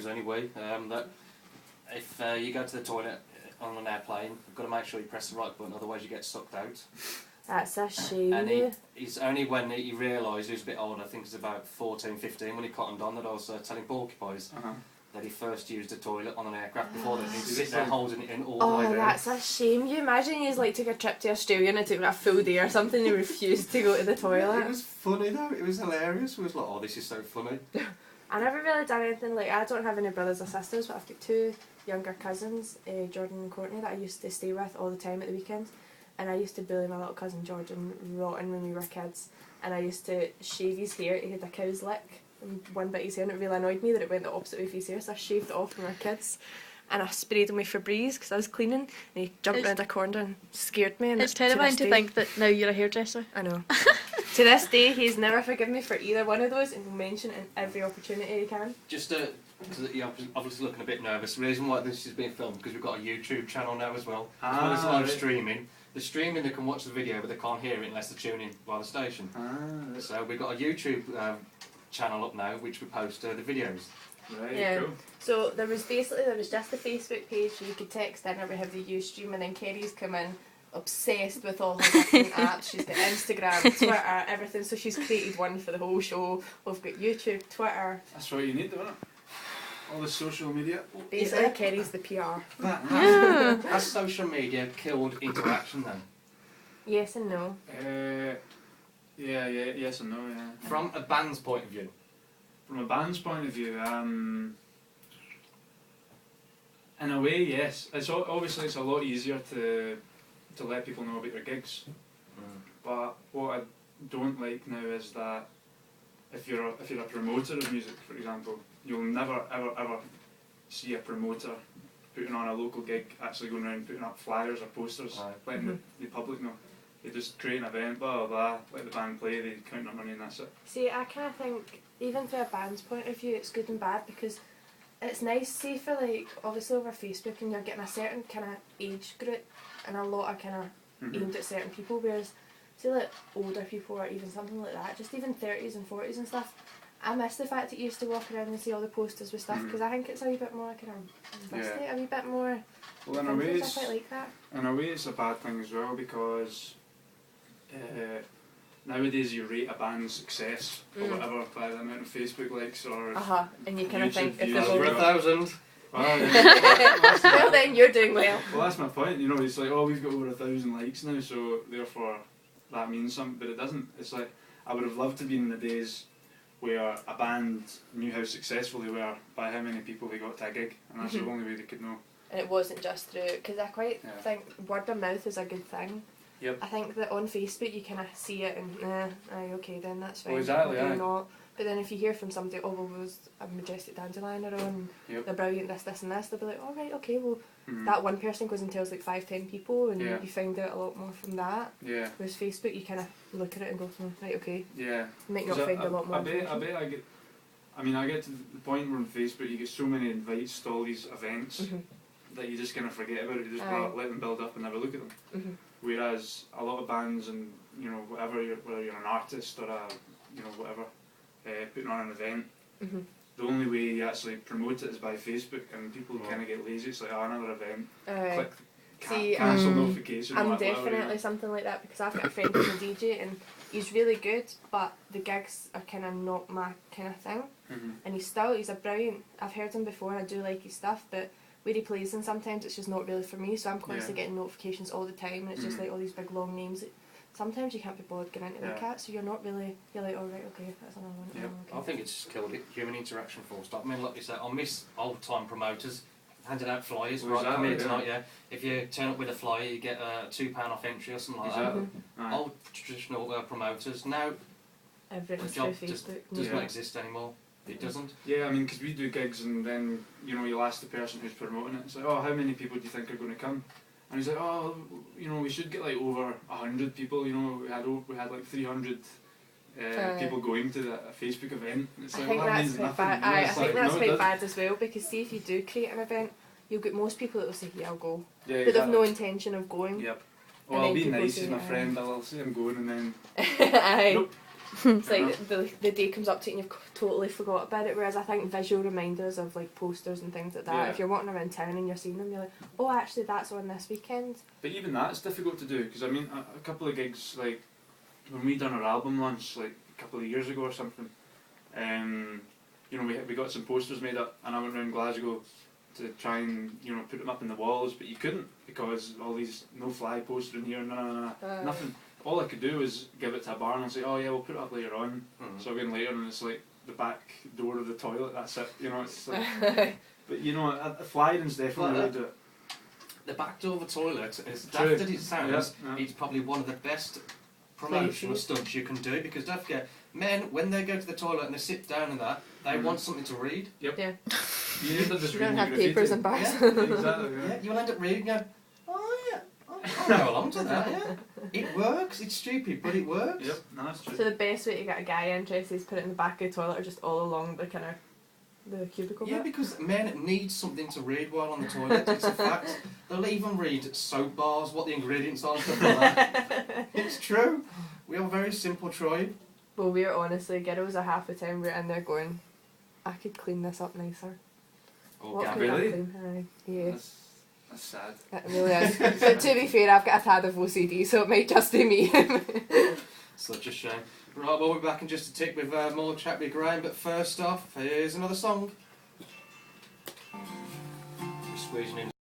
was only we, that if you go to the toilet on an airplane, you've got to make sure you press the right button, otherwise you get sucked out. That's a shame. And he's only when he realised he was a bit older, I think it's about 14, 15, when he cottoned on that I was telling porcupines that he first used a toilet on an aircraft before that he'd sit there holding it in all the way down. Oh, that's a shame. You imagine he's like took a trip to Australia and it took a full day or something and he refused to go to the toilet. It was funny though, it was hilarious. It was like, oh, this is so funny. I never really done anything like, I don't have any brothers or sisters, but I've got two younger cousins, Jordan and Courtney, that I used to stay with all the time at the weekends. And I used to bully my little cousin Jordan rotten when we were kids. And I used to shave his hair. He had a cow's lick and one bit of his hair, and it really annoyed me that it went the opposite way of his hair, so I shaved it off when we were kids. And I sprayed him with Febreze because I was cleaning, and he jumped round a corner and scared me. And it's terrifying to think that now you're a hairdresser. I know. To this day, he's never forgiven me for either one of those, and will mention it in every opportunity he can. Just because you're obviously looking a bit nervous. The reason why this is being filmed because we've got a YouTube channel now as well. As well as live streaming. The streaming, they can watch the video, but they can't hear it unless they tune in by the station. So we've got a YouTube channel up now, which we post the videos. Right, yeah. cool. So there was just a Facebook page where you could text in, or we have the Ustream, and then Kerry's come in obsessed with all her different apps. She's got Instagram, Twitter, everything. So she's created one for the whole show. We've got YouTube, Twitter. That's what you need, isn't it? All the social media. Basically, Kerry's the PR. Has social media killed interaction then? Yes and no. Yes and no, yeah. From a band's point of view? From a band's point of view, in a way, yes. Obviously it's a lot easier to let people know about your gigs. But what I don't like now is that if you're a promoter of music, for example, you'll never ever see a promoter putting on a local gig actually going around putting up flyers or posters, letting the public know. They just create an event, blah blah blah, let the band play, they count their money and that's it. See, I kind of think, even from a band's point of view, it's good and bad, because it's nice, see, for like, obviously over Facebook, and you're getting a certain kind of age group, and a lot are kind of aimed at certain people, whereas, see, like, older people or even something like that, just even 30s and 40s and stuff, I miss the fact that you used to walk around and see all the posters with stuff, because I think it's a wee bit more kind of invested, a wee bit more. Well, in a way, I quite like that. In a way, it's a bad thing as well, because nowadays you rate a band's success or whatever by the amount of Facebook likes or and you kind of think if they're over 1,000. Well, then you're doing well. Well, that's my point. You know, it's like, oh, we've got over 1,000 likes now, so therefore that means something. But it doesn't. It's like I would have loved to be in the days where a band knew how successful they were by how many people they got to a gig, and that's the only way they could know. And it wasn't just through, because I quite think word of mouth is a good thing. Yep. I think that on Facebook you kind of see it and, okay then, that's fine. Well, exactly, okay, not. But then if you hear from somebody, oh, well, was a Majestic Dandelion around, they're brilliant, this and this, they'll be like, oh, right, okay, well, that one person goes and tells like 5-10 people, and you find out a lot more from that. Yeah. Whereas Facebook, you kind of look at it and go, right, okay. Yeah. You might not find a lot more. I get to the point where on Facebook you get so many invites to all these events that you just kind of forget about it. You just let them build up and never look at them. Whereas a lot of bands and, you know, whether you're an artist or whatever, putting on an event, the only way you actually promote it is by Facebook, and people kind of get lazy. It's like, oh, another event, click cancel notification. I'm definitely something like that, because I've got a friend who's a DJ and he's really good, but the gigs are kind of not my kind of thing. And he's a brilliant, I've heard him before and I do like his stuff, but where he plays and sometimes it's just not really for me, so I'm constantly getting notifications all the time, and it's just like all these big long names that sometimes you can't be bothered getting into look at, so you're like, oh right, okay, that's another one. Yeah. Okay. I think it's just killed human interaction full stop. I mean, like you said, I miss old time promoters handing out flyers come here tonight, If you turn up with a flyer, you get £2 off entry or something like that. Old traditional promoters, now everything's the job through just Facebook. does not exist anymore. It doesn't. Yeah, I mean, because we do gigs and then, you know, you'll ask the person who's promoting it, it's like, oh, how many people do you think are going to come? And he's like, oh, you know, we should get like over 100 people, you know, we had like 300 people going to the Facebook event. And it's I like, think well, that that's means quite nothing. bad. You know, I it's think like, that's no, quite bad as well, because see, if you do create an event, you'll get most people that will say, yeah, I'll go. Yeah, but they've no intention of going. Yep. Well, I'll be nice as my friend, I'll say I'm going and then, Aye. nope. It's like the day comes up to it and you've totally forgot about it. Whereas I think visual reminders of like posters and things like that, Yeah. if you're walking around town and you're seeing them, you're like, oh, actually that's on this weekend. But even that's difficult to do, because I mean, a couple of gigs, like when we done our album launch like a couple of years ago or something, you know, we got some posters made up, and I went around Glasgow to try and, you know, put them up in the walls, but you couldn't, because all these no fly poster in here, nothing. All I could do was give it to a bar and say, oh yeah, we'll put it up later on. So I go in later and it's like the back door of the toilet, that's it, you know, it's like, but you know, a flying's definitely really do it. The back door of the toilet, as True. daft as it sounds, Yeah. it's probably one of the best promotional stunts you can do, because don't forget, men, when they go to the toilet and they sit down and that, they want something to read. Yep. Yeah. You need to just You read don't the have graffiti. papers and bars. Yeah. Exactly, yeah. Yeah, you'll end up reading and go, oh yeah, I'll go along to that, yeah. It works, it's stupid, but it works. Yep, no, that's true. So the best way to get a guy interested is put it in the back of the toilet or just all along the kind of the cubicle Yeah, bit. because men need something to read while on the toilet, it's a fact. They'll even read soap bars, what the ingredients are, and stuff like that. It's true. We are a very simple tribe. Well, we're honestly, girls are half the time we're in there going, I could clean this up nicer. Oh, What Gab, could I really? clean? Aye. Yeah. That's sad. It really is. But to be fair, I've got a tad of OCD, so it might just be me. Such a shame. Right, we'll be back in just a tick with more chat with Graham, but first off, here's another song. We're squeezing in